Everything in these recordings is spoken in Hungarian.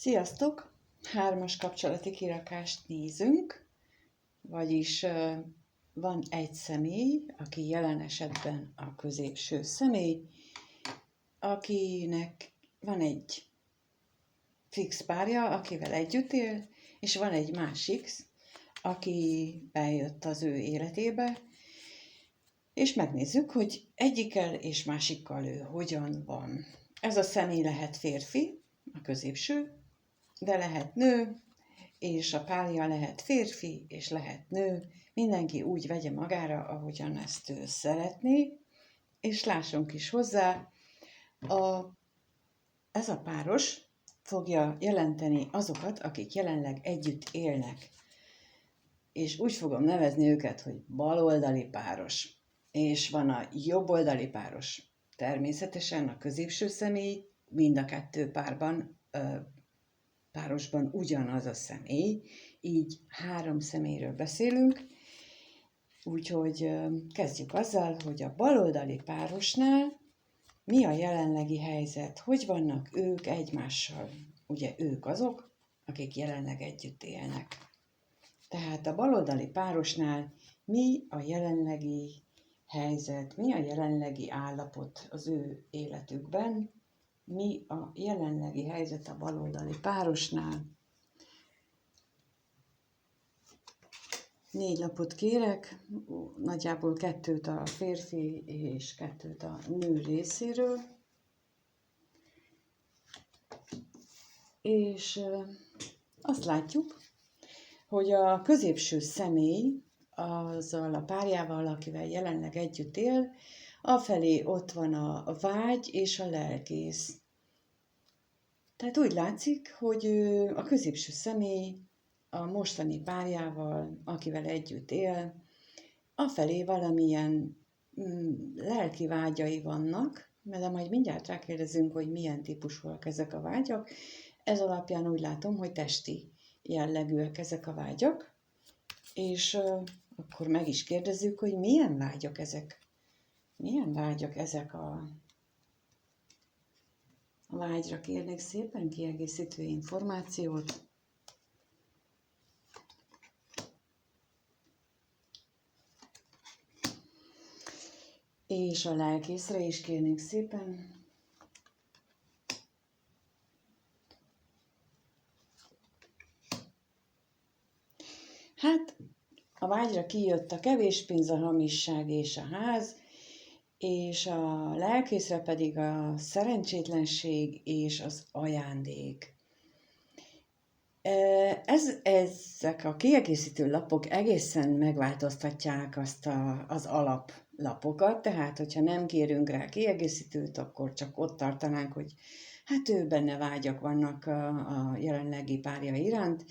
Sziasztok! Hármas kapcsolati kirakást nézünk, vagyis van egy személy, aki jelen esetben a középső személy, akinek van egy fix párja, akivel együtt él, és van egy másik, aki bejött az ő életébe, és megnézzük, hogy egyikkel és másikkal ő hogyan van. Ez a személy lehet férfi, a középső, de lehet nő, és a párja lehet férfi, és lehet nő. Mindenki úgy vegye magára, ahogyan ezt ő szeretné, és lássunk is hozzá, ez a páros fogja jelenteni azokat, akik jelenleg együtt élnek. És úgy fogom nevezni őket, hogy baloldali páros. És van a jobboldali páros. Természetesen a középső személy mind a kettő párosban ugyanaz a személy, így 3 személyről beszélünk, úgyhogy kezdjük azzal, hogy a baloldali párosnál mi a jelenlegi helyzet, hogy vannak ők egymással. Ugye ők azok, akik jelenleg együtt élnek. Tehát a baloldali párosnál mi a jelenlegi helyzet, mi a jelenlegi állapot az ő életükben, mi a jelenlegi helyzet a baloldali párosnál. 4 lapot kérek, nagyjából 2 a férfi és 2 a nő részéről. És azt látjuk, hogy a középső személy azzal a párjával, akivel jelenleg együtt él, afelé ott van a vágy és a lelkész. Tehát úgy látszik, hogy a középső személy a mostani párjával, akivel együtt él, afelé valamilyen lelki vágyai vannak, de majd mindjárt rákérdezünk, hogy milyen típusúak ezek a vágyak. Ez alapján úgy látom, hogy testi jellegűek ezek a vágyak, és akkor meg is kérdezzük, hogy milyen vágyak ezek. Milyen vágyak ezek a vágyra kérnék szépen kiegészítő információt. És a lelkészre is kérnék szépen. Hát, a vágyra kijött a kevés pénz, a hamisság és a ház, és a lelkészre pedig a szerencsétlenség és az ajándék. Ezek a kiegészítő lapok egészen megváltoztatják az alaplapokat, tehát hogyha nem kérünk rá kiegészítőt, akkor csak ott tartanánk, hogy hát ő benne vágyak vannak a jelenlegi párja iránt,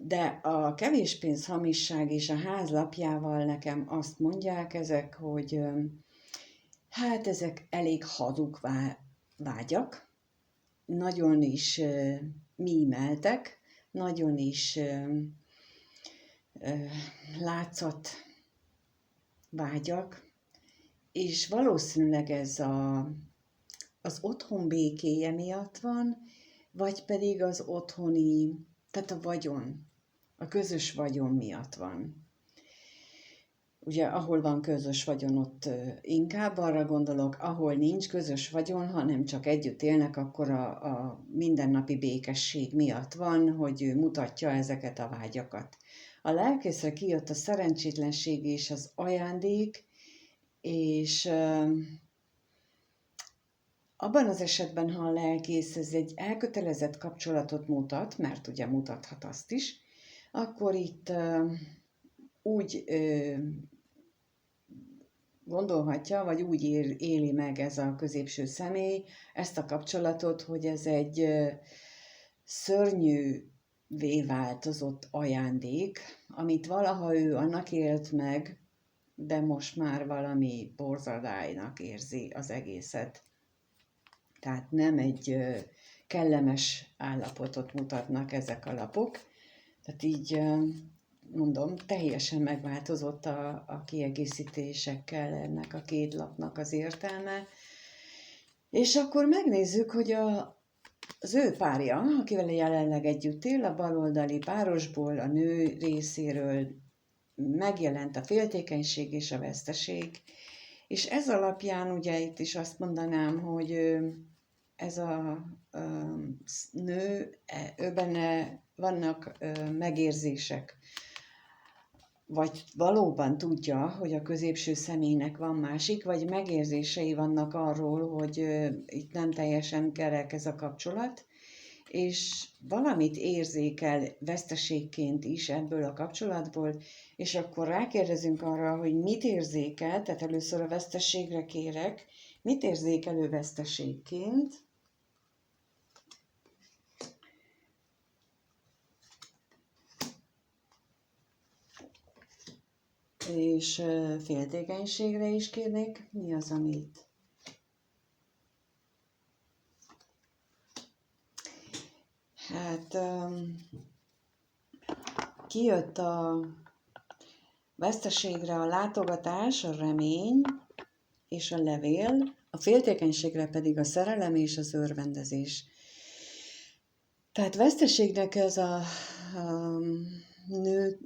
de a kevés pénz, hamisság és a ház lapjával nekem azt mondják ezek, hogy hát ezek elég hazug vágyak, nagyon is mímeltek, nagyon is látszat vágyak, és valószínűleg ez az otthon békéje miatt van, vagy pedig az otthoni, tehát a vagyon, a közös vagyon miatt van. Ugye, ahol van közös vagyon, ott inkább arra gondolok, ahol nincs közös vagyon, hanem csak együtt élnek, akkor a mindennapi békesség miatt van, hogy ő mutatja ezeket a vágyakat. A lelkészre kijött a szerencsétlenség és az ajándék, és abban az esetben, ha a lelkész ez egy elkötelezett kapcsolatot mutat, mert ugye mutathat azt is, akkor itt úgy gondolhatja, vagy úgy éli meg ez a középső személy ezt a kapcsolatot, hogy ez egy szörnyűvé változott ajándék, amit valaha ő annak élt meg, de most már valami borzadálynak érzi az egészet. Tehát nem egy kellemes állapotot mutatnak ezek a lapok. Tehát így mondom, teljesen megváltozott a kiegészítésekkel ennek a 2 lapnak az értelme. És akkor megnézzük, hogy az ő párja, akivel jelenleg együtt él, a baloldali párosból, a nő részéről megjelent a féltékenység és a veszteség, és ez alapján ugye itt is azt mondanám, hogy ez a nő, ő benne vannak megérzések, vagy valóban tudja, hogy a középső személynek van másik, vagy megérzései vannak arról, hogy itt nem teljesen kerek ez a kapcsolat, és valamit érzékel veszteségként is ebből a kapcsolatból, és akkor rákérdezünk arra, hogy mit érzékel, tehát először a veszteségre kérek, mit érzékel ő veszteségként, és féltékenységre is kérnék, mi az, amit hát kijött a veszteségre a látogatás, a remény és a levél, a féltékenységre pedig a szerelem és az örvendezés. Tehát veszteségnek ez a nő,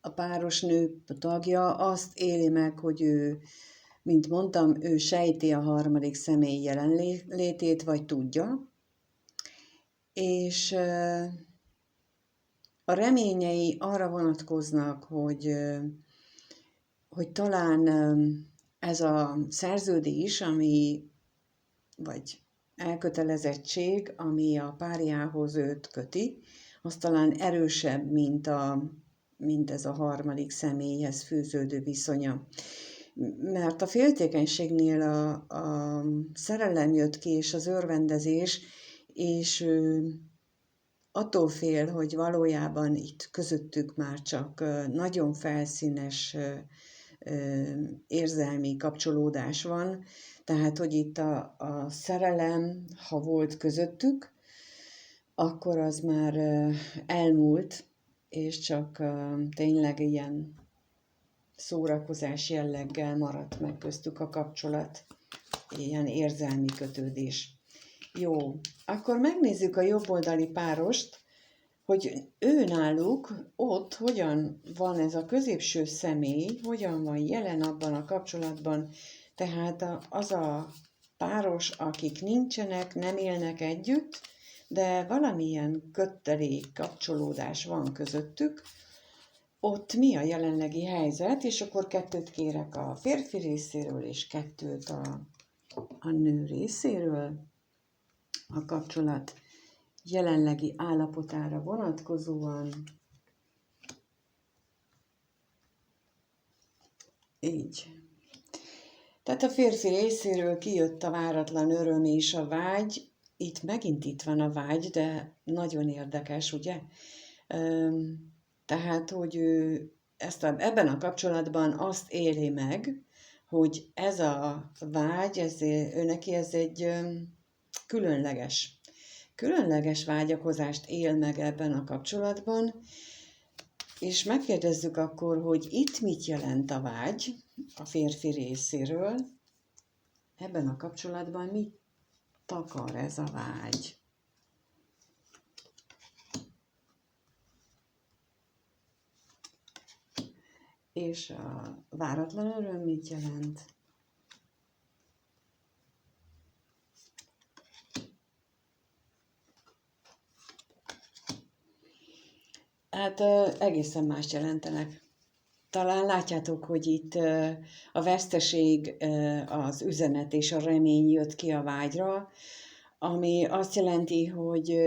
a páros nő tagja azt éli meg, hogy ő, mint mondtam, ő sejti a harmadik személy jelenlétét, vagy tudja, és a reményei arra vonatkoznak, hogy talán ez a szerződés, vagy elkötelezettség, ami a párjához őt köti, az talán erősebb, mint ez a harmadik személyhez fűződő viszonya. Mert a féltékenységnél a szerelem jött ki, és az örvendezés, és attól fél, hogy valójában itt közöttük már csak nagyon felszínes érzelmi kapcsolódás van, tehát, hogy itt a szerelem, ha volt közöttük, akkor az már elmúlt, és csak tényleg ilyen szórakozás jelleggel maradt meg köztük a kapcsolat, ilyen érzelmi kötődés. Jó, akkor megnézzük a jobboldali párost, hogy ő náluk ott hogyan van ez a középső személy, hogyan van jelen abban a kapcsolatban, tehát az a páros, akik nincsenek, nem élnek együtt, de valamilyen kötelék, kapcsolódás van közöttük, ott mi a jelenlegi helyzet, és akkor 2 kérek a férfi részéről, és 2 a nő részéről, a kapcsolat jelenlegi állapotára vonatkozóan. Így. Tehát a férfi részéről kijött a váratlan öröm és a vágy. Itt van a vágy, de nagyon érdekes, ugye? Tehát, hogy ő ebben a kapcsolatban azt éli meg, hogy ez a vágy, neki ez egy különleges vágyakozást él meg ebben a kapcsolatban, és megkérdezzük akkor, hogy itt mit jelent a vágy a férfi részéről, ebben a kapcsolatban mit takar ez a vágy. És a váratlan öröm mit jelent? Hát egészen más jelentenek. Talán látjátok, hogy itt a veszteség, az üzenet és a remény jött ki a vágyra, ami azt jelenti, hogy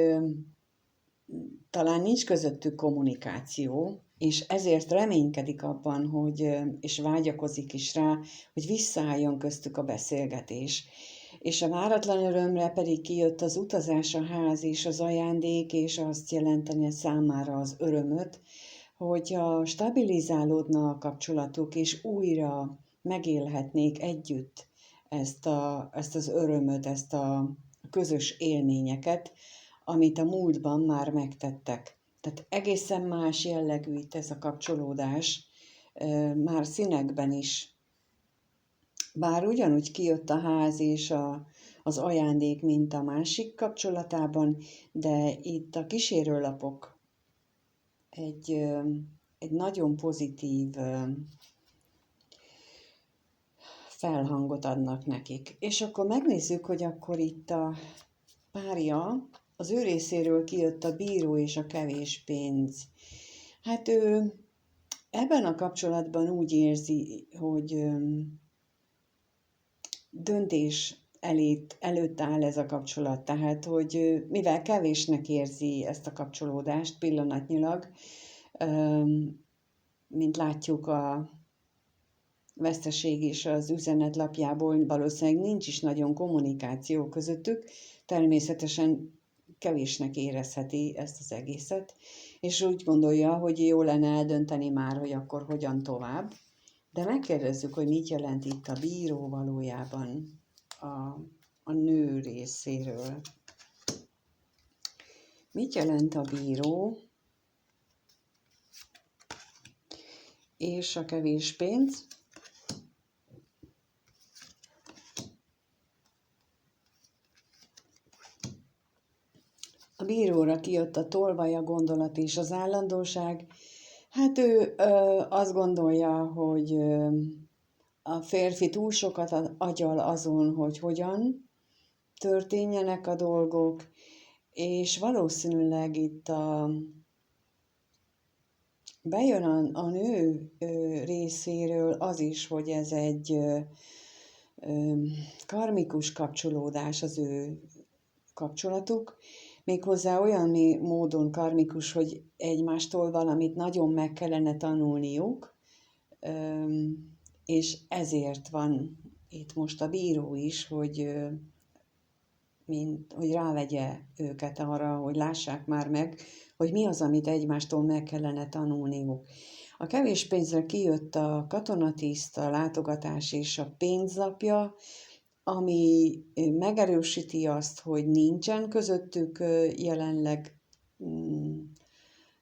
talán nincs közöttük kommunikáció, és ezért reménykedik abban, és vágyakozik is rá, hogy visszaálljon köztük a beszélgetés. És a váratlan örömre pedig kijött az utazás, a ház és az ajándék, és azt jelenteni számára az örömöt, hogyha stabilizálódna a kapcsolatuk, és újra megélhetnék együtt ezt az örömöt, ezt a közös élményeket, amit a múltban már megtettek. Tehát egészen más jellegű itt ez a kapcsolódás, már színekben is. Bár ugyanúgy kijött a ház és az ajándék, mint a másik kapcsolatában, de itt a kísérőlapok egy nagyon pozitív felhangot adnak nekik. És akkor megnézzük, hogy akkor itt a párja, az ő részéről kijött a bíró és a kevés pénz. Hát ő ebben a kapcsolatban úgy érzi, hogy döntés előtt áll ez a kapcsolat. Tehát, hogy mivel kevésnek érzi ezt a kapcsolódást pillanatnyilag, mint látjuk a veszteség és az üzenetlapjából, valószínűleg nincs is nagyon kommunikáció közöttük, természetesen kevésnek érezheti ezt az egészet, és úgy gondolja, hogy jó lenne eldönteni már, hogy akkor hogyan tovább. De megkérdezzük, hogy mit jelent itt a bíró valójában a nő részéről. Mit jelent a bíró és a kevés pénz? A bíróra kijött a tolvaj, a gondolat és az állandóság. Hát ő azt gondolja, hogy a férfi túl sokat agyal azon, hogy hogyan történjenek a dolgok, és valószínűleg itt bejön a nő részéről az is, hogy ez egy karmikus kapcsolódás az ő kapcsolatuk, méghozzá olyan módon karmikus, hogy egymástól valamit nagyon meg kellene tanulniuk, és ezért van itt most a bíró is, hogy rávegye őket arra, hogy lássák már meg, hogy mi az, amit egymástól meg kellene tanulniuk. A kevés pénzre kijött a katonatiszt, a látogatás és a pénzlapja, ami megerősíti azt, hogy nincsen közöttük jelenleg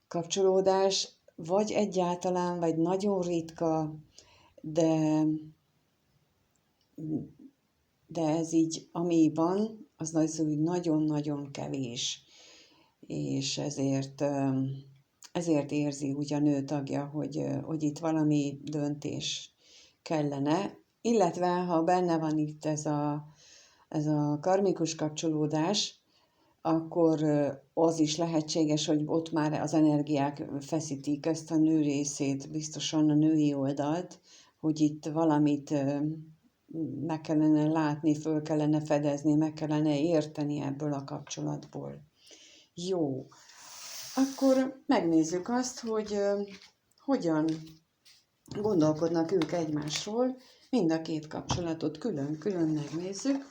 kapcsolódás, vagy egyáltalán, vagy nagyon ritka, de ez így, ami van, az nagyon-nagyon kevés, és ezért érzi úgy a nő tagja, hogy itt valami döntés kellene, illetve ha benne van itt ez a karmikus kapcsolódás, akkor az is lehetséges, hogy ott már az energiák feszítik ezt a nő részét, biztosan a női oldalt, hogy itt valamit meg kellene látni, föl kellene fedezni, meg kellene érteni ebből a kapcsolatból. Jó, akkor megnézzük azt, hogy hogyan gondolkodnak ők egymásról, mind a két kapcsolatot külön-külön megnézzük,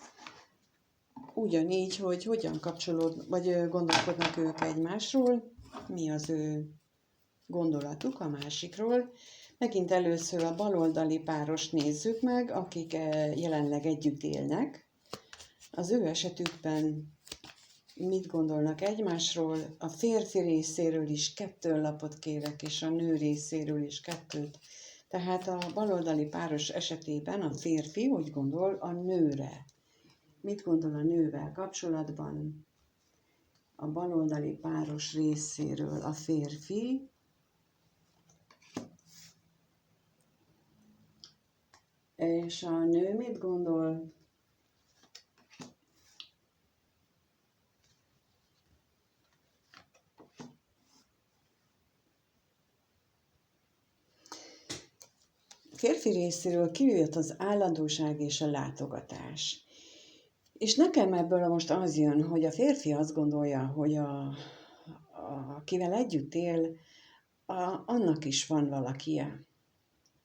ugyanígy, hogy hogyan vagy gondolkodnak ők egymásról, mi az ő gondolatuk a másikról. Megint először a baloldali párost nézzük meg, akik jelenleg együtt élnek. Az ő esetükben mit gondolnak egymásról, a férfi részéről is 2 lapot kérek, és a nő részéről is 2. Tehát a baloldali páros esetében a férfi úgy gondol a nőre. Mit gondol a nővel kapcsolatban? A baloldali páros részéről a férfi, és a nő mit gondol? Férfi részéről kijött az állandóság és a látogatás. És nekem ebből most az jön, hogy a férfi azt gondolja, hogy akivel együtt él, annak is van valakije.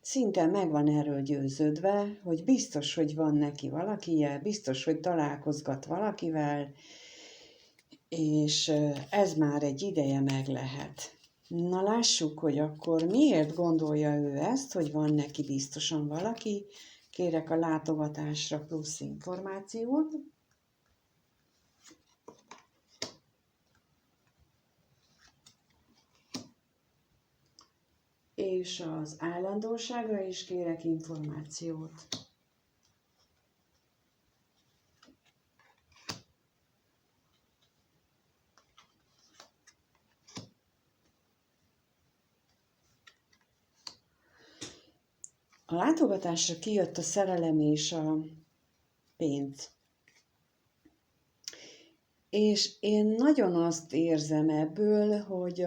Szinte meg van erről győződve, hogy biztos, hogy van neki valakije, biztos, hogy találkozgat valakivel, és ez már egy ideje meg lehet. Na lássuk, hogy akkor miért gondolja ő ezt, hogy van neki biztosan valaki. Kérek a látogatásra plusz információt. És az állandóságra is kérek információt. A látogatásra kijött a szerelem és a pénz. És én nagyon azt érzem ebből, hogy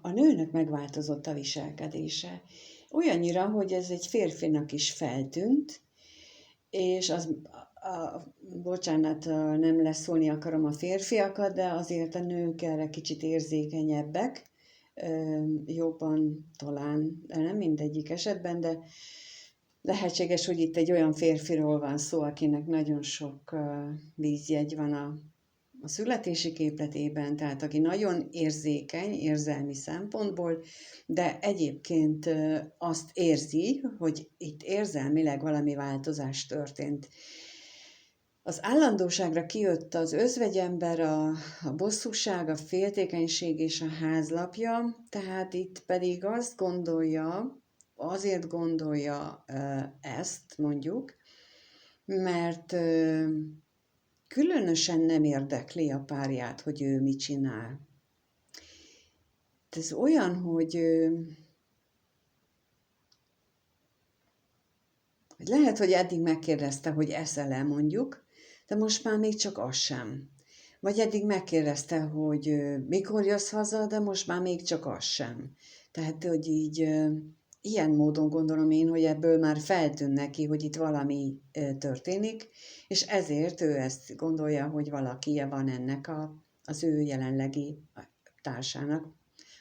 a nőnek megváltozott a viselkedése. Olyannyira, hogy ez egy férfinak is feltűnt, és bocsánat, nem leszólni akarom a férfiakat, de azért a nők erre kicsit érzékenyebbek, jobban talán, de nem mindegyik esetben, de lehetséges, hogy itt egy olyan férfiról van szó, akinek nagyon sok vízjegy van a születési képletében, tehát aki nagyon érzékeny érzelmi szempontból, de egyébként azt érzi, hogy itt érzelmileg valami változás történt. Az állandóságra kijött az özvegyember, a bosszúság, a féltékenység és a házlapja, tehát itt pedig azért gondolja ezt mondjuk, mert különösen nem érdekli a párját, hogy ő mit csinál. Ez olyan, hogy lehet, hogy eddig megkérdezte, hogy eszel-e mondjuk, de most már még csak az sem. Vagy eddig megkérdezte, hogy mikor jössz haza, de most már még csak az sem. Tehát, hogy így ilyen módon gondolom én, hogy ebből már feltűn neki, hogy itt valami történik, és ezért ő ezt gondolja, hogy valakije van ennek az ő jelenlegi társának,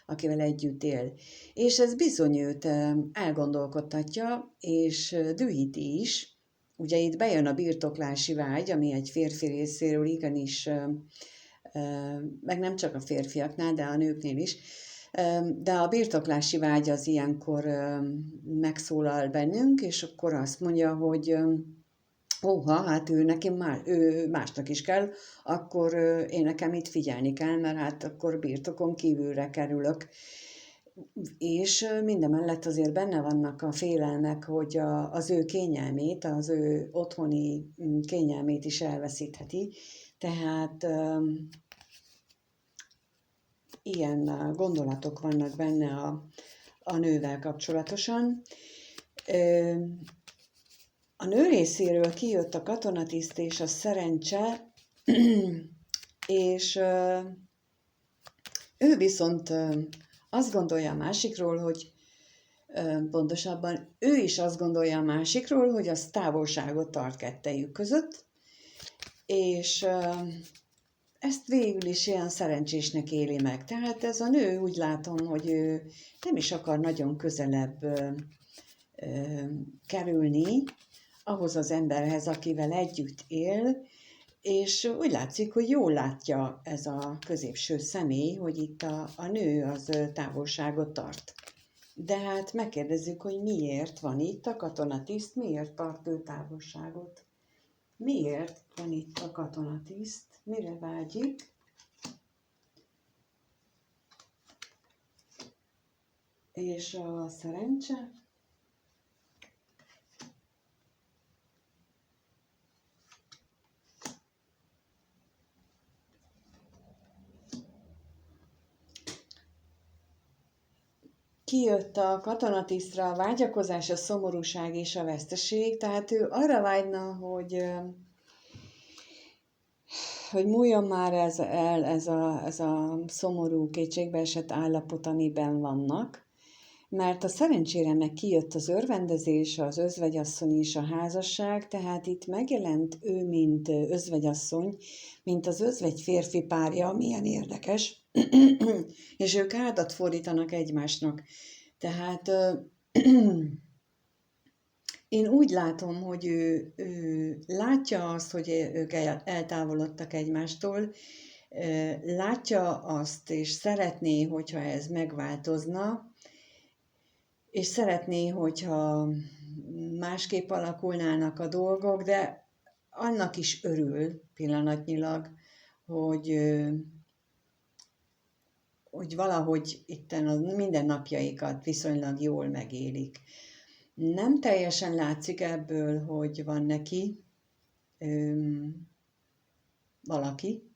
akivel együtt él. És ez bizony őt elgondolkodtatja, és dühíti is. Ugye itt bejön a birtoklási vágy, ami egy férfi részéről igenis, meg nem csak a férfiaknál, de a nőknél is, de a birtoklási vágy az ilyenkor megszólal bennünk, és akkor azt mondja, hogy hát ő másnak is kell, akkor én nekem itt figyelni kell, mert hát akkor birtokon kívülre kerülök. És mindemellett azért benne vannak a félelmek, hogy az ő kényelmét, az ő otthoni kényelmét is elveszítheti. Tehát ilyen gondolatok vannak benne a nővel kapcsolatosan. A nő részéről kijött a katonatiszt és a szerencse, és ő viszont azt gondolja a másikról, hogy pontosabban ő is azt gondolja a másikról, hogy az távolságot tart kettejük között, és ezt végül is ilyen szerencsésnek éli meg. Tehát ez a nő, úgy látom, hogy ő nem is akar nagyon közelebb kerülni ahhoz az emberhez, akivel együtt él, és úgy látszik, hogy jól látja ez a középső személy, hogy itt a nő az távolságot tart. De hát megkérdezzük, hogy miért van itt a katonatiszt, miért tart ő távolságot? Miért van itt a katonatiszt? Mire vágyik? És a szerencse? Kijött a katonatisztra a vágyakozás, a szomorúság és a veszteség, tehát ő arra vágyna, hogy múljon már ez a szomorú, kétségbeesett állapot, amiben vannak, mert a szerencsére meg kijött az örvendezés, az özvegyasszony és a házasság, tehát itt megjelent ő, mint özvegyasszony, mint az özvegy férfi párja, milyen érdekes, és ők hátat fordítanak egymásnak. Tehát én úgy látom, hogy ő látja azt, hogy ők eltávolodtak egymástól, látja azt, és szeretné, hogyha ez megváltozna, és szeretné, hogyha másképp alakulnának a dolgok, de annak is örül pillanatnyilag, hogy valahogy itten a mindennapjaikat viszonylag jól megélik. Nem teljesen látszik ebből, hogy van neki valaki,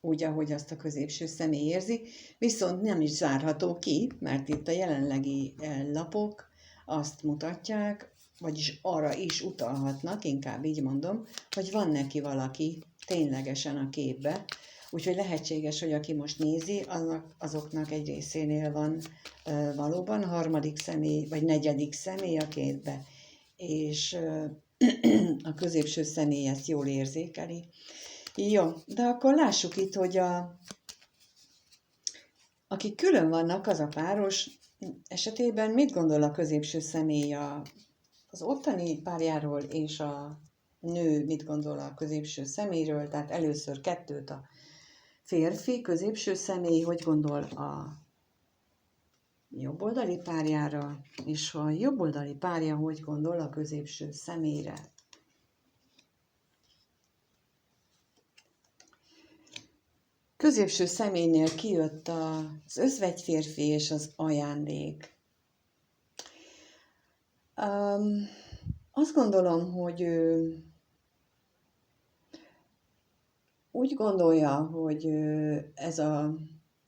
úgy, ahogy azt a középső személy érzi, viszont nem is zárható ki, mert itt a jelenlegi lapok azt mutatják, vagyis arra is utalhatnak, inkább így mondom, hogy van neki valaki ténylegesen a képbe, úgyhogy lehetséges, hogy aki most nézi, azoknak egy részénél van valóban harmadik személy, vagy negyedik személy a képbe, és a középső személy ezt jól érzékeli. Jó, de akkor lássuk itt, hogy akik külön vannak, az a páros esetében mit gondol a középső személy az ottani párjáról, és a nő mit gondol a középső személyről, tehát először kettőt a férfi, középső személy, hogy gondol a jobboldali párjára, és a jobboldali párja hogy gondol a középső személyre. Középső személynél kijött az özvegyférfi és az ajándék. Azt gondolom, hogy ő úgy gondolja, hogy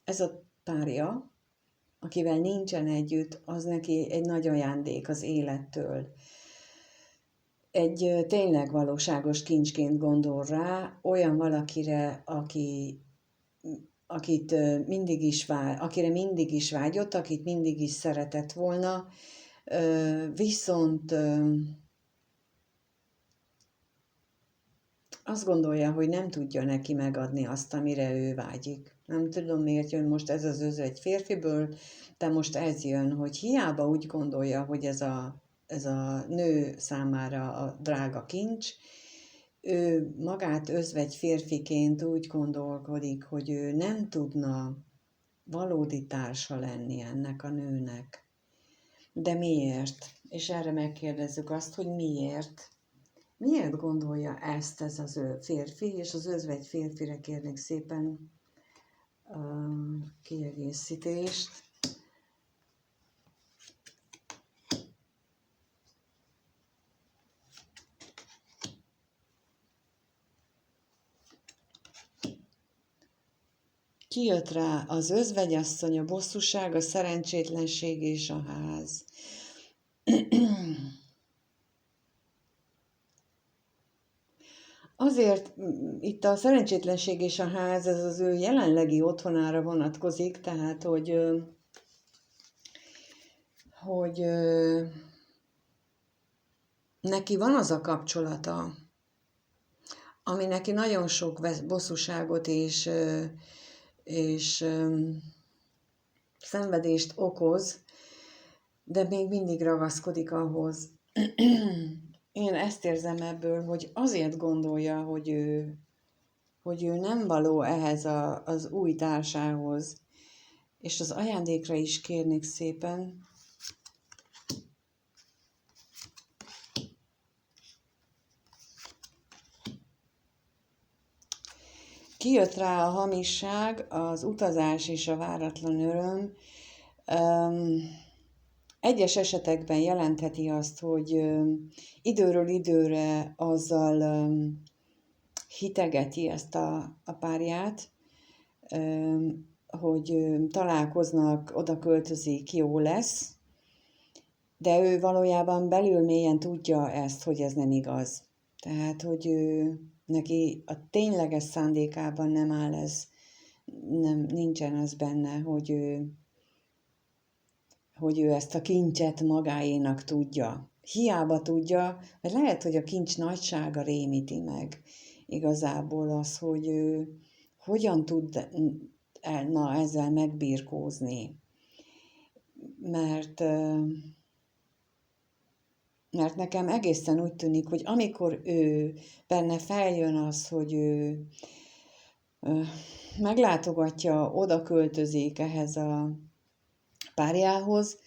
ez a párja, akivel nincsen együtt, az neki egy nagy ajándék az élettől. Egy tényleg valóságos kincsként gondol rá, olyan valakire, akire mindig is vágyott, akit mindig is szeretett volna, viszont azt gondolja, hogy nem tudja neki megadni azt, amire ő vágyik. Nem tudom, miért jön most ez az özvegy férfiből, de most ez jön, hogy hiába úgy gondolja, hogy ez a nő számára a drága kincs, ő magát özvegy férfiként úgy gondolkodik, hogy ő nem tudna valódi társa lenni ennek a nőnek. De miért? És erre megkérdezzük azt, hogy miért? Miért gondolja ezt ez az férfi, és az özvegy férfire kérnék szépen kiegészítést. Kijött rá az özvegyasszony, a bosszúság, a szerencsétlenség és a ház. Azért itt a szerencsétlenség és a ház, ez az ő jelenlegi otthonára vonatkozik, tehát hogy neki van az a kapcsolata, ami neki nagyon sok bosszúságot és szenvedést okoz, de még mindig ragaszkodik ahhoz. Én ezt érzem ebből, hogy azért gondolja, hogy ő nem való ehhez az új társához. És az ajándékra is kérnék szépen. Kijött rá a hamisság, az utazás és a váratlan öröm. Egyes esetekben jelentheti azt, hogy időről időre azzal hitegeti ezt a párját, hogy találkoznak, oda költözik, jó lesz, de ő valójában belül mélyen tudja ezt, hogy ez nem igaz. Tehát, hogy neki a tényleges szándékában nem áll ez, nincsen az benne, hogy ő ezt a kincset magáénak tudja. Hiába tudja, vagy lehet, hogy a kincs nagysága rémíti meg igazából az, hogy ő hogyan tud ezzel megbirkózni. Mert nekem egészen úgy tűnik, hogy amikor ő benne feljön az, hogy ő meglátogatja, oda költözik ehhez a párjához,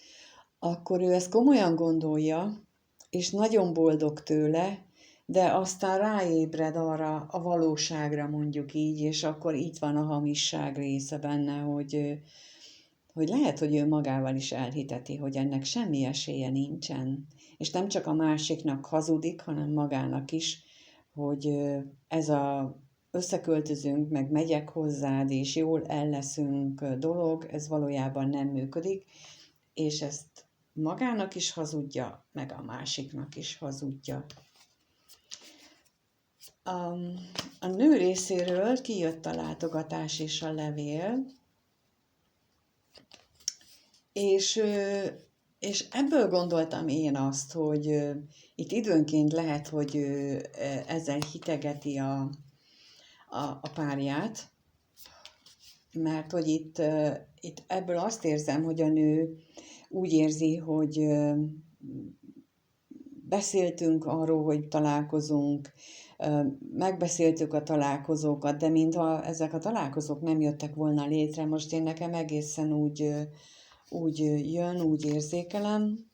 akkor ő ezt komolyan gondolja, és nagyon boldog tőle, de aztán ráébred arra a valóságra, mondjuk így, és akkor itt van a hamisság része benne, hogy lehet, hogy ő magával is elhiteti, hogy ennek semmi esélye nincsen. És nem csak a másiknak hazudik, hanem magának is, hogy ez a összeköltözünk, meg megyek hozzád, és jól el leszünk dolog, ez valójában nem működik, és ezt magának is hazudja, meg a másiknak is hazudja. A nő részéről kijött a látogatás és a levél, és ebből gondoltam én azt, hogy itt időnként lehet, hogy ezzel hitegeti a párját, mert hogy itt ebből azt érzem, hogy a nő úgy érzi, hogy beszéltünk arról, hogy találkozunk, megbeszéltük a találkozókat, de mintha ezek a találkozók nem jöttek volna létre, most én nekem egészen úgy jön, úgy érzékelem,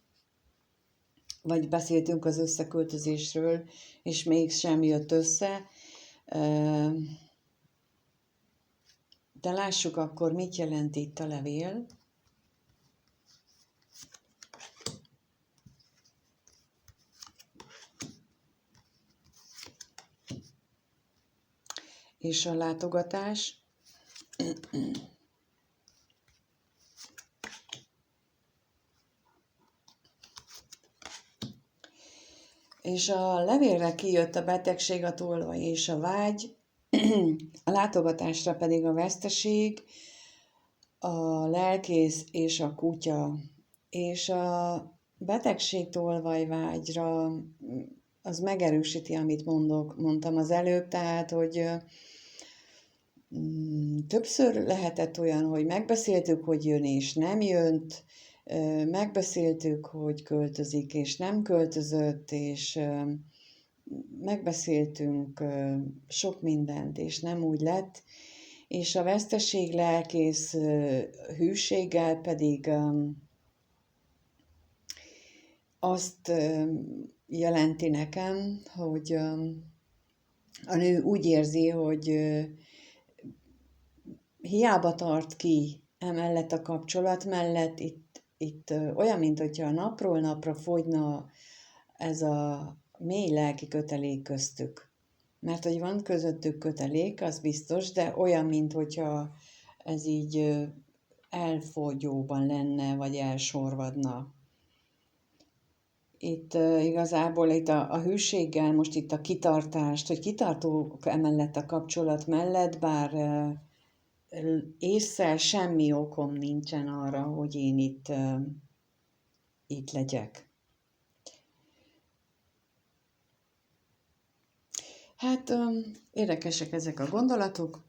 vagy beszéltünk az összeköltözésről, és mégsem jött össze. De lássuk akkor, mit jelent itt a levél. És a látogatás. És a levélre kijött a betegség, a tolvaj és a vágy, a látogatásra pedig a veszteség, a lelkész és a kutya. És a betegség, tolvaj, vágyra az megerősíti, amit mondtam az előbb, tehát, hogy többször lehetett olyan, hogy megbeszéltük, hogy jön és nem jött, megbeszéltük, hogy költözik és nem költözött, és megbeszéltünk sok mindent, és nem úgy lett, és a veszteség, lelkész hűséggel pedig azt jelenti nekem, hogy a nő úgy érzi, hogy hiába tart ki emellett a kapcsolat mellett, itt olyan, mint hogyha napról napra fogyna ez a mély lelki kötelék köztük. Mert hogy van közöttük kötelék, az biztos, de olyan, mint hogyha ez így elfogyóban lenne, vagy elsorvadna. Itt igazából itt a hűséggel, most itt a kitartást, hogy kitartók emellett a kapcsolat mellett, bár ésszel semmi okom nincsen arra, hogy én itt legyek. Hát érdekesek ezek a gondolatok,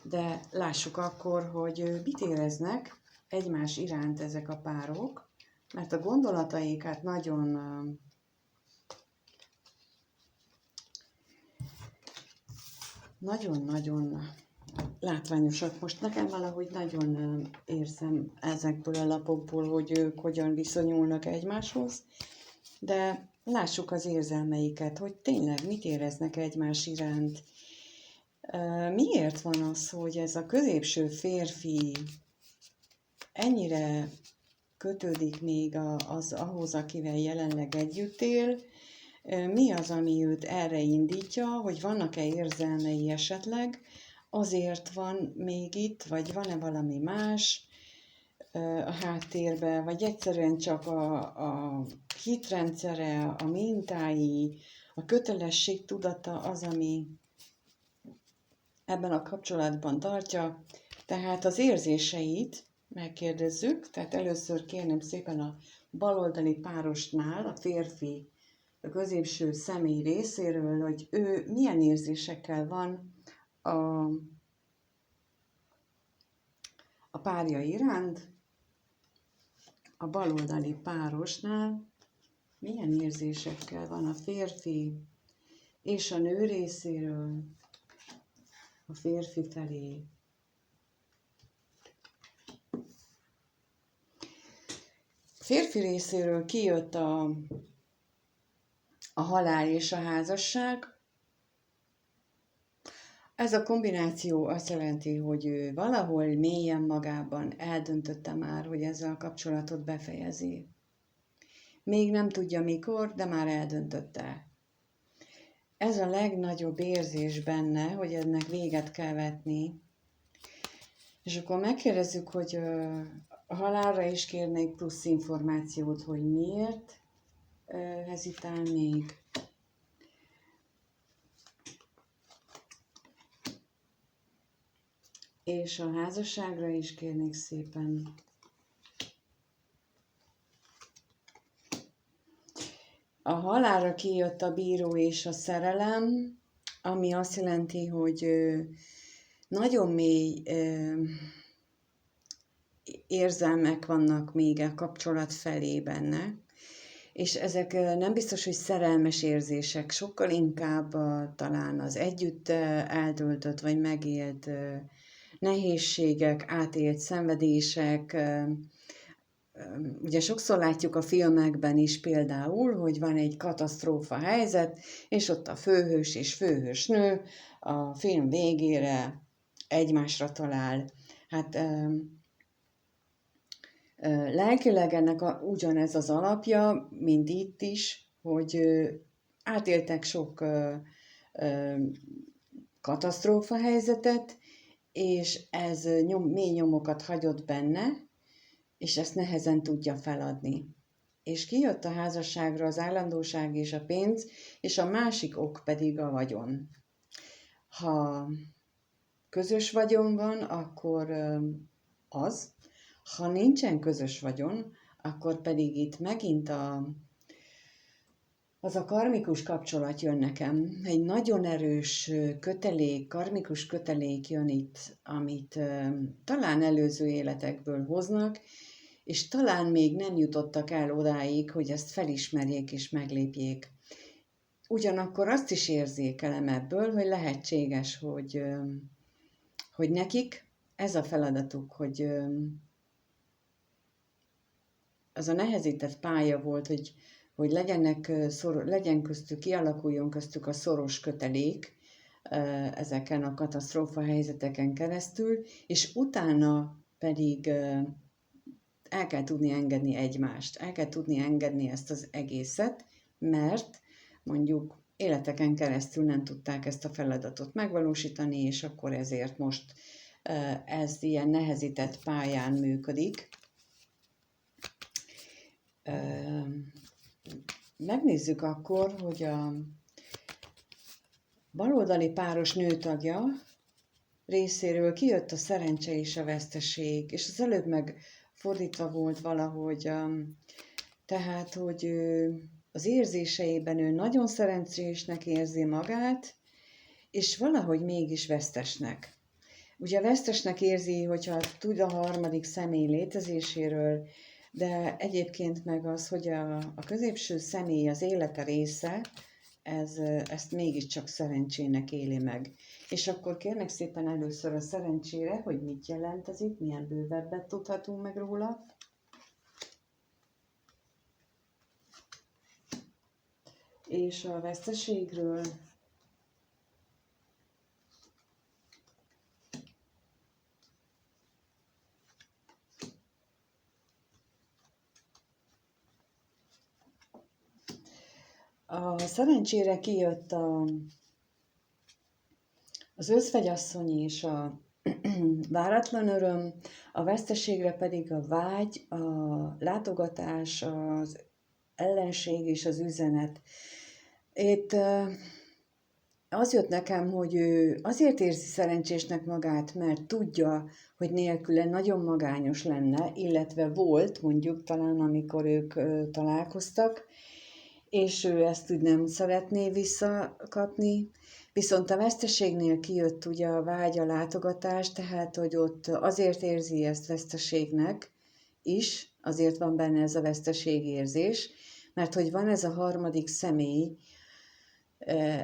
de lássuk akkor, hogy mit éreznek egymás iránt ezek a párok, mert a gondolataik hát nagyon-nagyon látványosak. Most nekem valahogy nagyon érzem ezekből a lapokból, hogy ők hogyan viszonyulnak egymáshoz, de lássuk az érzelmeiket, hogy tényleg mit éreznek egymás iránt. Miért van az, hogy ez a középső férfi ennyire kötődik még ahhoz, akivel jelenleg együtt él? Mi az, ami őt erre indítja, hogy vannak-e érzelmei esetleg, azért van még itt, vagy van-e valami más a háttérben, vagy egyszerűen csak a hitrendszere, a mintái, a kötelesség tudata az, ami ebben a kapcsolatban tartja. Tehát az érzéseit megkérdezzük, tehát először kérném szépen a baloldali párosnál, a férfi, a középső személy részéről, hogy ő milyen érzésekkel van a párja iránt, a baloldali párosnál milyen érzésekkel van a férfi és a nő részéről a férfi felé. Férfi részéről kijött a halál és a házasság. Ez a kombináció azt jelenti, hogy ő valahol mélyen magában eldöntötte már, hogy ezzel a kapcsolatot befejezi. Még nem tudja mikor, de már eldöntötte. Ez a legnagyobb érzés benne, hogy ennek véget kell vetni. És akkor megkérdezzük, hogy A halálra is kérnék plusz információt, hogy miért hezitál még. És a házasságra is kérnék szépen. A halálra kijött a bíró és a szerelem, ami azt jelenti, hogy nagyon mély érzelmek vannak még a kapcsolat felé benne, és ezek nem biztos, hogy szerelmes érzések, sokkal inkább talán az együtt eltöltött vagy megélt nehézségek, átélt szenvedések. Ugye sokszor látjuk a filmekben is például, hogy van egy katasztrófa helyzet, és ott a főhős és főhősnő a film végére egymásra talál. Hát lelkileg ennek ugyanez az alapja, mint itt is, hogy átéltek sok katasztrófa helyzetet, és ez mély nyomokat hagyott benne, és ezt nehezen tudja feladni. És kijött a házasságra az állandóság és a pénz, és a másik ok pedig a vagyon. Ha közös vagyon van, akkor az, ha nincsen közös vagyon, akkor pedig itt megint az a karmikus kapcsolat jön nekem. Egy nagyon erős kötelék, karmikus kötelék jön itt, amit talán előző életekből hoznak, és talán még nem jutottak el odáig, hogy ezt felismerjék és meglépjék. Ugyanakkor azt is érzékelem ebből, hogy lehetséges, hogy nekik ez a feladatuk, hogy az a nehezített pálya volt, hogy legyen köztük, kialakuljon köztük a szoros kötelék ezeken a katasztrófa helyzeteken keresztül, és utána pedig el kell tudni engedni egymást, el kell tudni engedni ezt az egészet, mert mondjuk életeken keresztül nem tudták ezt a feladatot megvalósítani, és akkor ezért most ez ilyen nehezített pályán működik. Megnézzük akkor, hogy a baloldali páros nőtagja részéről kijött a szerencse és a veszteség, és az előbb meg fordítva volt valahogy, tehát, hogy az érzéseiben ő nagyon szerencsésnek érzi magát, és valahogy mégis vesztesnek. Ugye vesztesnek érzi, hogyha tud a harmadik személy létezéséről, de egyébként meg az, hogy a középső személy az élete része, ezt mégiscsak szerencsének éli meg. És akkor kérnek szépen először a szerencsére, hogy mit jelent ez itt, milyen bővebbet tudhatunk meg róla. És a veszteségről a szerencsére kijött az özvegyasszony és a váratlan öröm, a veszteségre pedig a vágy, a látogatás, az ellenség és az üzenet. Itt az jött nekem, hogy ő azért érzi szerencsésnek magát, mert tudja, hogy nélküle nagyon magányos lenne, illetve volt mondjuk talán, amikor ők találkoztak, és ő ezt úgy nem szeretné visszakapni. Viszont a veszteségnél kijött ugye a vágy, a látogatás, tehát hogy ott azért érzi ezt veszteségnek is, azért van benne ez a veszteségérzés, mert hogy van ez a harmadik személy,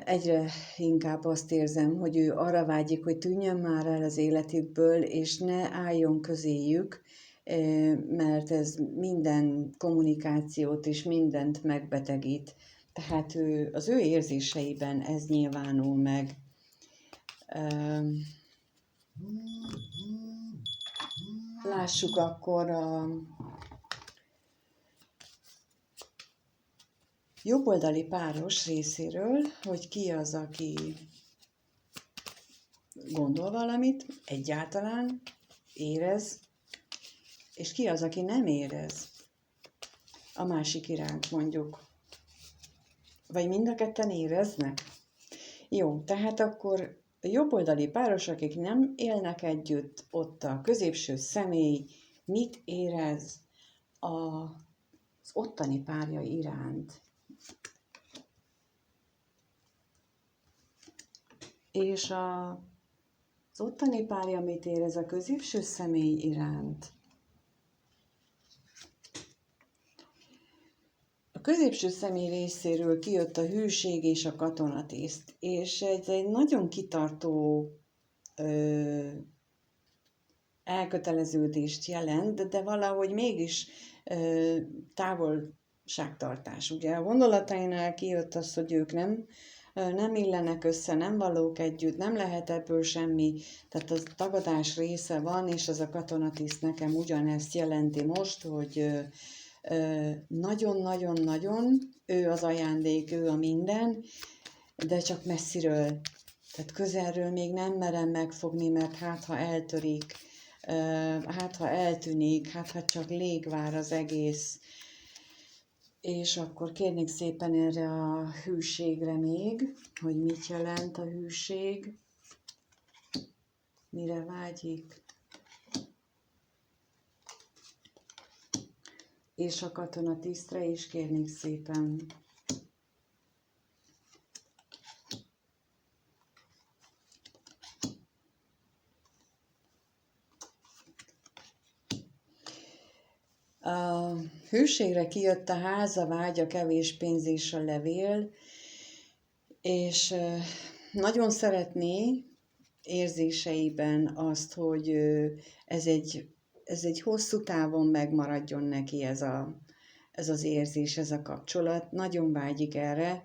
egyre inkább azt érzem, hogy ő arra vágyik, hogy tűnjön már el az életükből, és ne álljon közéjük, mert ez minden kommunikációt és mindent megbetegít. Tehát az ő érzéseiben ez nyilvánul meg. Lássuk akkor a jobboldali páros részéről, hogy ki az, aki gondol valamit, egyáltalán érez, És ki az, aki nem érez a másik iránt, mondjuk? Vagy mind a ketten éreznek? Jó, tehát akkor a jobboldali páros, akik nem élnek együtt, ott a középső személy mit érez az ottani párja iránt? És az ottani párja mit érez a középső személy iránt? A középső személy részéről kijött a hűség és a katonatiszt, és ez egy nagyon kitartó elköteleződést jelent, de valahogy mégis távolságtartás. Ugye a gondolatainál kijött az, hogy ők nem illenek össze, nem valók együtt, nem lehet ebből semmi, tehát az tagadás része van, és az a katonatiszt nekem ugyanezt jelenti most, hogy nagyon-nagyon-nagyon, ő az ajándék, ő a minden, de csak messziről, tehát közelről még nem merem megfogni, mert hát ha eltörik, hát ha eltűnik, hát ha csak légvár az egész. És akkor kérnék szépen erre a hűségre még, hogy mit jelent a hűség, mire vágyik. És a katonatisztre is kérnék szépen. A hűségre kijött a ház, a vágy, a kevés pénz és a levél, és nagyon szeretné érzéseiben azt, hogy ez egy hosszú távon megmaradjon neki ez az érzés, ez a kapcsolat. Nagyon vágyik erre,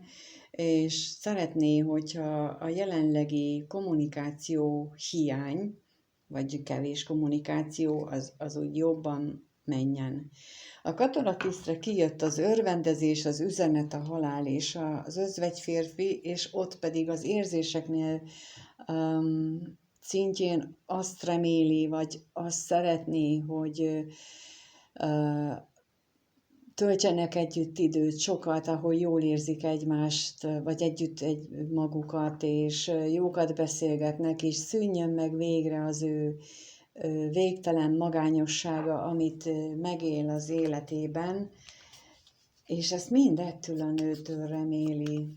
és szeretné, hogyha a jelenlegi kommunikáció hiány, vagy kevés kommunikáció, az úgy jobban menjen. A katonatisztre kijött az örvendezés, az üzenet, a halál és az özvegyférfi, és ott pedig az érzéseknél szintjén azt reméli, vagy azt szeretné, hogy töltsenek együtt időt, sokat, ahol jól érzik egymást, vagy együtt magukat, és jókat beszélgetnek, és szűnjön meg végre az ő végtelen magányossága, amit megél az életében, és ezt mind ettől a nőtől reméli.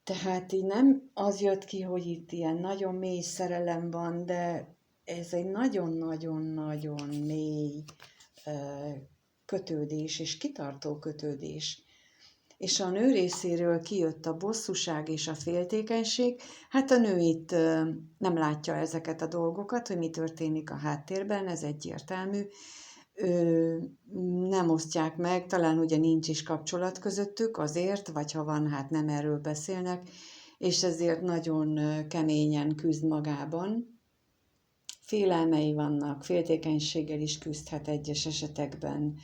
Tehát így nem az jött ki, hogy itt ilyen nagyon mély szerelem van, de ez egy nagyon-nagyon-nagyon mély kötődés, és kitartó kötődés. És a nő részéről kijött a bosszúság és a féltékenység. Hát a nő itt nem látja ezeket a dolgokat, hogy mi történik a háttérben, ez egyértelmű. Nem osztják meg, talán ugye nincs is kapcsolat közöttük azért, vagy ha van, hát nem erről beszélnek, és ezért nagyon keményen küzd magában. Félelmei vannak, féltékenységgel is küzdhet egyes esetekben,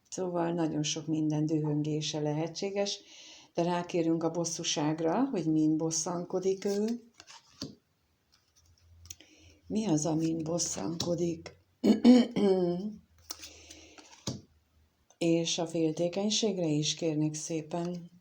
szóval nagyon sok minden dühöngése lehetséges, de rákérünk a bosszúságra, hogy min bosszankodik ő. Mi az, amin bosszankodik? És a féltékenységre is kérnék szépen.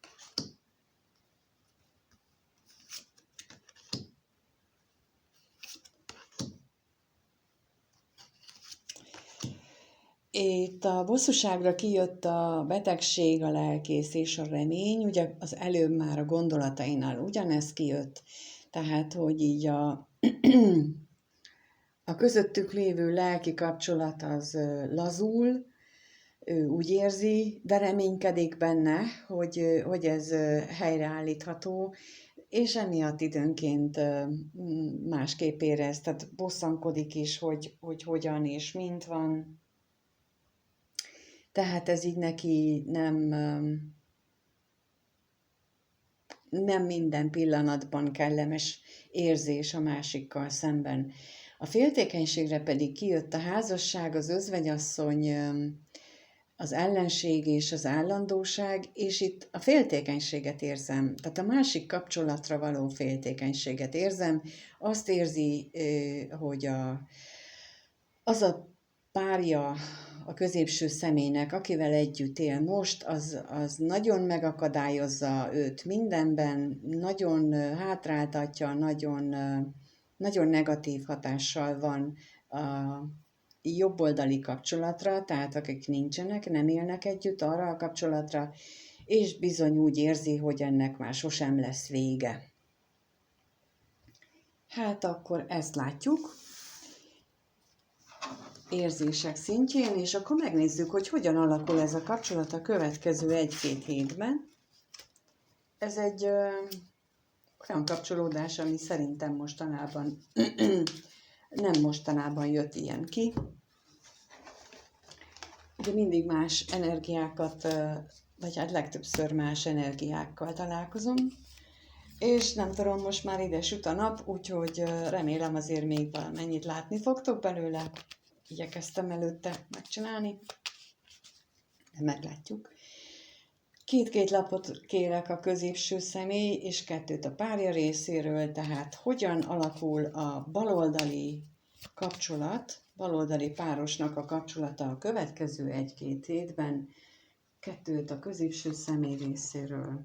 Itt a bosszúságra kijött a betegség, a lelkész és a remény, ugye az előbb már a gondolatainál ugyanez kijött, tehát hogy így a közöttük lévő lelki kapcsolat az lazul, ő úgy érzi, de reménykedik benne, hogy ez helyreállítható, és emiatt időnként másképp érez, tehát bosszankodik is, hogy hogyan és mint van. Tehát ez így neki nem minden pillanatban kellemes érzés a másikkal szemben. A féltékenységre pedig kijött a házasság, az özvegyasszony, az ellenség és az állandóság, és itt a féltékenységet érzem, tehát a másik kapcsolatra való féltékenységet érzem. Azt érzi, hogy az a párja a középső személynek, akivel együtt él most, az nagyon megakadályozza őt mindenben, nagyon hátráltatja, nagyon negatív hatással van a jobboldali kapcsolatra, tehát akik nincsenek, nem élnek együtt arra a kapcsolatra, és bizony úgy érzi, hogy ennek már sosem lesz vége. Hát akkor ezt látjuk érzések szintjén, és akkor megnézzük, hogy hogyan alakul ez a kapcsolat a következő 1-2 hétben. Ez egy olyan kapcsolódás, ami szerintem mostanában, nem mostanában jött ilyen ki. De mindig más energiákat, vagy hát legtöbbször más energiákkal találkozom. És nem tudom, most már ide süt a nap, úgyhogy remélem azért még valamennyit látni fogtok belőle. Igyekeztem előtte megcsinálni, de meglátjuk. 2 lapot kérek a középső személy, és 2 a párja részéről, tehát hogyan alakul a baloldali kapcsolat, baloldali párosnak a kapcsolata a következő 1-2 hétben, 2 a középső személy részéről.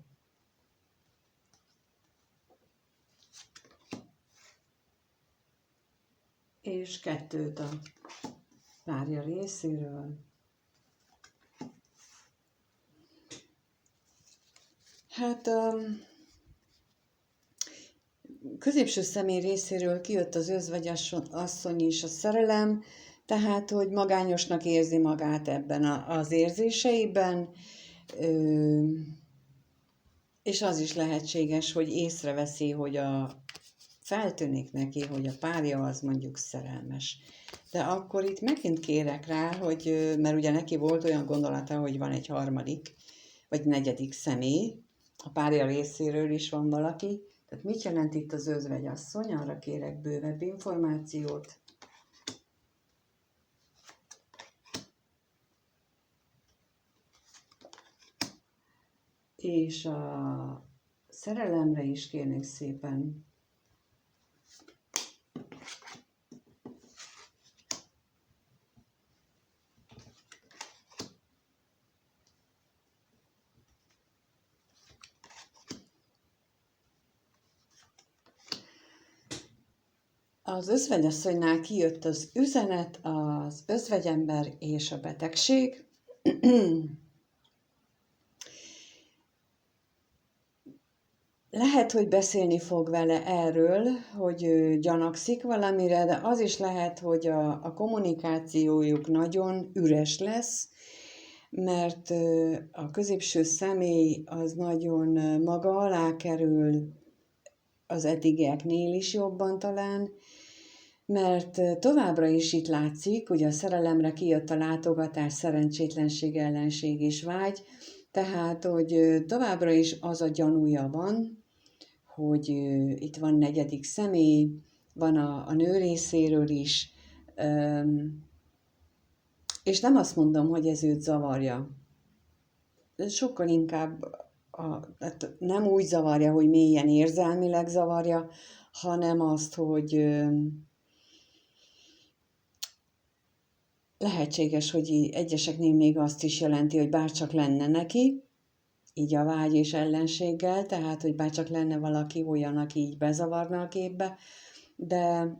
És 2 a párja részéről. Hát középső személy részéről kijött az özvegyasszony is, a szerelem, tehát, hogy magányosnak érzi magát ebben az érzéseiben, és az is lehetséges, hogy észreveszi, hogy feltűnik neki, hogy a párja az mondjuk szerelmes. De akkor itt megint kérek rá, hogy, mert ugye neki volt olyan gondolata, hogy van egy 3. vagy 4. személy, a párja részéről is van valaki. Tehát mit jelent itt az özvegyasszony? Arra kérek bővebb információt. És a szerelemre is kérnék szépen. Az özvegyasszonynál kijött az üzenet, az özvegyember és a betegség. Lehet, hogy beszélni fog vele erről, hogy ő gyanakszik valamire, de az is lehet, hogy a kommunikációjuk nagyon üres lesz, mert a középső személy az nagyon maga alá kerül, az eddigieknél is jobban talán, mert továbbra is itt látszik, ugye a szerelemre kijött a látogatás, szerencsétlenség, ellenség és vágy, tehát, hogy továbbra is az a gyanúja van, hogy itt van 4. személy, van a nő részéről is, és nem azt mondom, hogy ez őt zavarja. Sokkal inkább hát nem úgy zavarja, hogy mélyen érzelmileg zavarja, hanem azt, hogy lehetséges, hogy egyeseknél még azt is jelenti, hogy bárcsak lenne neki, így a vágy és ellenséggel, tehát, hogy bárcsak lenne valaki olyan, aki így bezavarna a képbe, de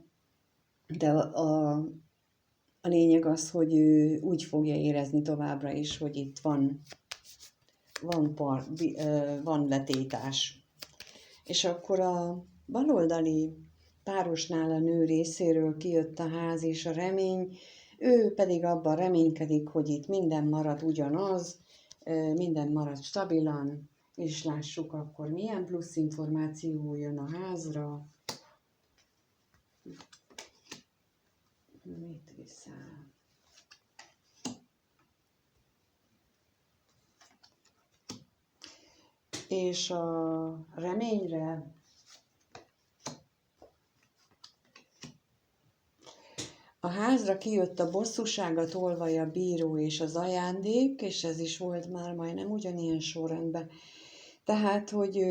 a lényeg az, hogy ő úgy fogja érezni továbbra is, hogy itt van letétás. És akkor a baloldali párosnál a nő részéről kijött a ház és a remény, ő pedig abban reménykedik, hogy itt minden marad ugyanaz, minden marad stabilan, és lássuk akkor milyen plusz információ jön a házra. Mit viszel? És a reményre a házra kijött a bosszúság, a tolvaj, a bíró és az ajándék, és ez is volt már majdnem ugyanilyen sorrendben. Tehát, hogy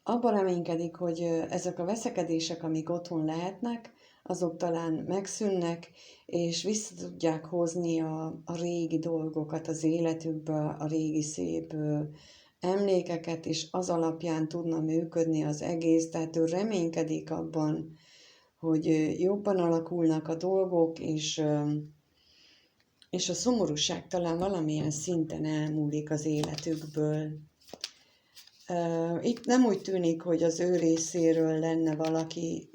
abban reménykedik, hogy ezek a veszekedések, amik otthon lehetnek, azok talán megszűnnek, és vissza tudják hozni a régi dolgokat az életükbe, a régi szép emlékeket, és az alapján tudna működni az egész. Tehát ő reménykedik abban, hogy jobban alakulnak a dolgok, és a szomorúság talán valamilyen szinten elmúlik az életükből. Itt nem úgy tűnik, hogy az ő részéről lenne valaki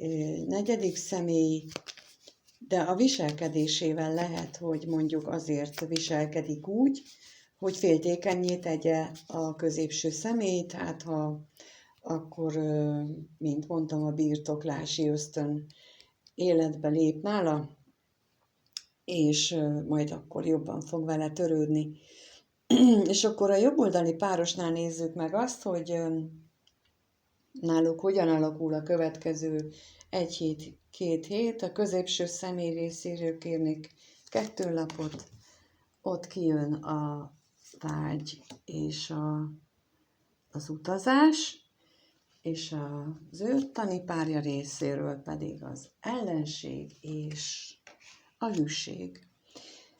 negyedik személy, de a viselkedésével lehet, hogy mondjuk azért viselkedik úgy, hogy féltékennyé tegye a középső személyt, hát ha akkor, mint mondtam, a birtoklási ösztön életbe lép nála, és majd akkor jobban fog vele törődni. És akkor a jobboldali párosnál nézzük meg azt, hogy náluk hogyan alakul a következő 1 hét, 2 hét. A középső személy részéről kérnék 2 lapot, ott kijön a vágy és az utazás, és az ő tani párja részéről pedig az ellenség és a hűség.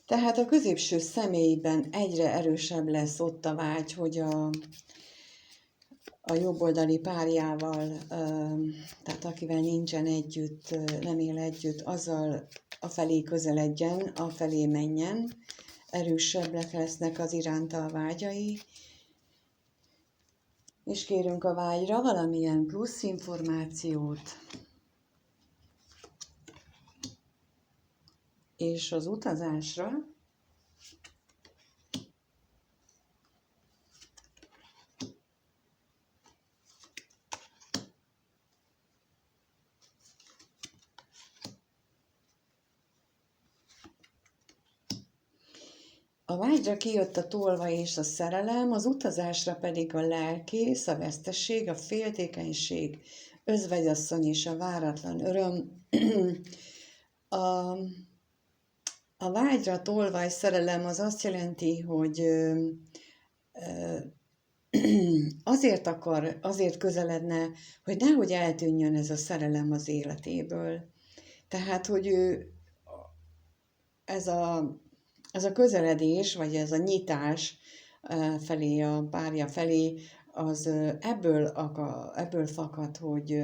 Tehát a középső személyben egyre erősebb lesz ott a vágy, hogy a jobboldali párjával, tehát akivel nincsen együtt, nem él együtt, azzal afelé közeledjen, afelé menjen, erősebbek lesznek az iránta a vágyai, és kérünk a vágyra valamilyen plusz információt, és az utazásra a vágyra kijött a tolvaj és a szerelem, az utazásra pedig a lelkész, a vesztesség, a féltékenység, özvegyasszony és a váratlan öröm. A vágyra tolvaj szerelem az azt jelenti, hogy azért közeledne, hogy nehogy eltűnjön ez a szerelem az életéből. Tehát, hogy ő ez a közeledés, vagy ez a nyitás felé, a párja felé, az ebből fakad, hogy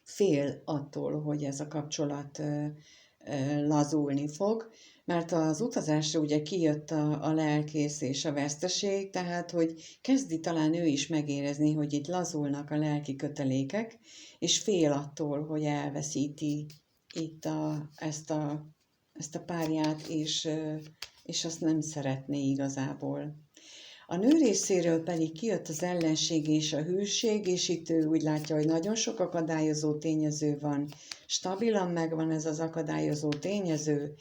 fél attól, hogy ez a kapcsolat lazulni fog, mert az utazásra ugye kijött a lelkész és a veszteség, tehát hogy kezdi talán ő is megérezni, hogy itt lazulnak a lelki kötelékek, és fél attól, hogy elveszíti itt ezt a párját, és azt nem szeretné igazából. A nő részéről pedig kijött az ellenség és a hűség, és itt ő úgy látja, hogy nagyon sok akadályozó tényező van, stabilan megvan ez az akadályozó tényező,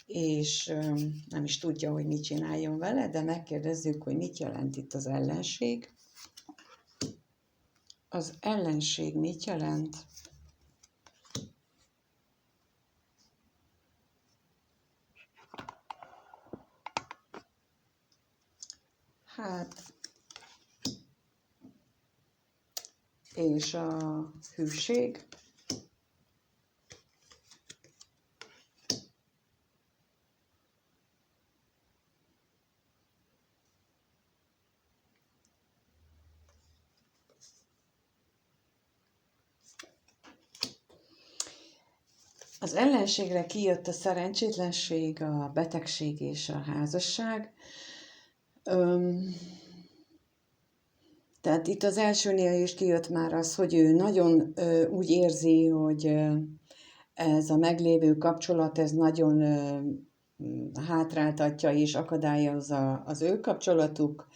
és nem is tudja, hogy mit csináljon vele, de megkérdezzük, hogy mit jelent itt az ellenség. Az ellenség mit jelent? Hát, és a hűség. Az ellenségre kijött a szerencsétlenség, a betegség és a házasság. Tehát itt az elsőnél is kijött már az, hogy ő nagyon úgy érzi, hogy ez a meglévő kapcsolat, ez nagyon hátráltatja és akadályozza az ő kapcsolatuk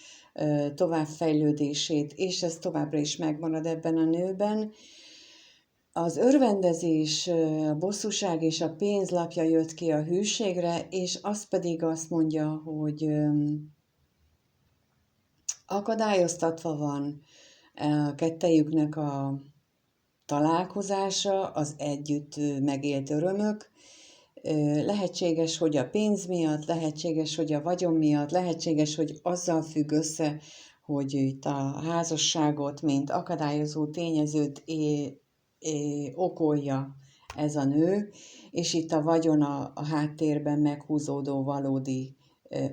továbbfejlődését, és ez továbbra is megmarad ebben a nőben. Az örvendezés, a bosszúság és a pénzlapja jött ki a hűségre, és az pedig azt mondja, hogy akadályoztatva van a kettejüknek a találkozása, az együtt megélt örömök. Lehetséges, hogy a pénz miatt, lehetséges, hogy a vagyon miatt, lehetséges, hogy azzal függ össze, hogy itt a házasságot, mint akadályozó tényezőt okolja ez a nő, és itt a vagyon a háttérben meghúzódó valódi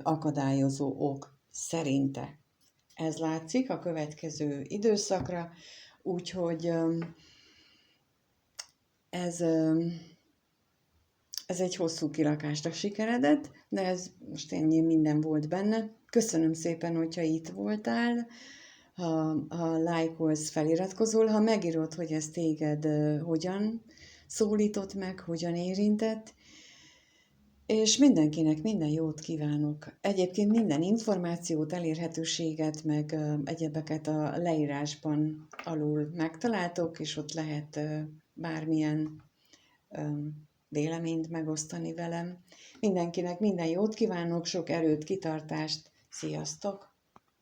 akadályozó ok szerinte. Ez látszik a következő időszakra, úgyhogy ez egy hosszú kirakásra sikeredett, de ez most ennyi minden volt benne. Köszönöm szépen, hogyha itt voltál, ha lájkolsz, feliratkozol, ha megírod, hogy ez téged hogyan szólított meg, hogyan érintett, és mindenkinek minden jót kívánok. Egyébként minden információt, elérhetőséget, meg egyebeket a leírásban alul megtaláltok, és ott lehet bármilyen véleményt megosztani velem. Mindenkinek minden jót kívánok, sok erőt, kitartást, sziasztok!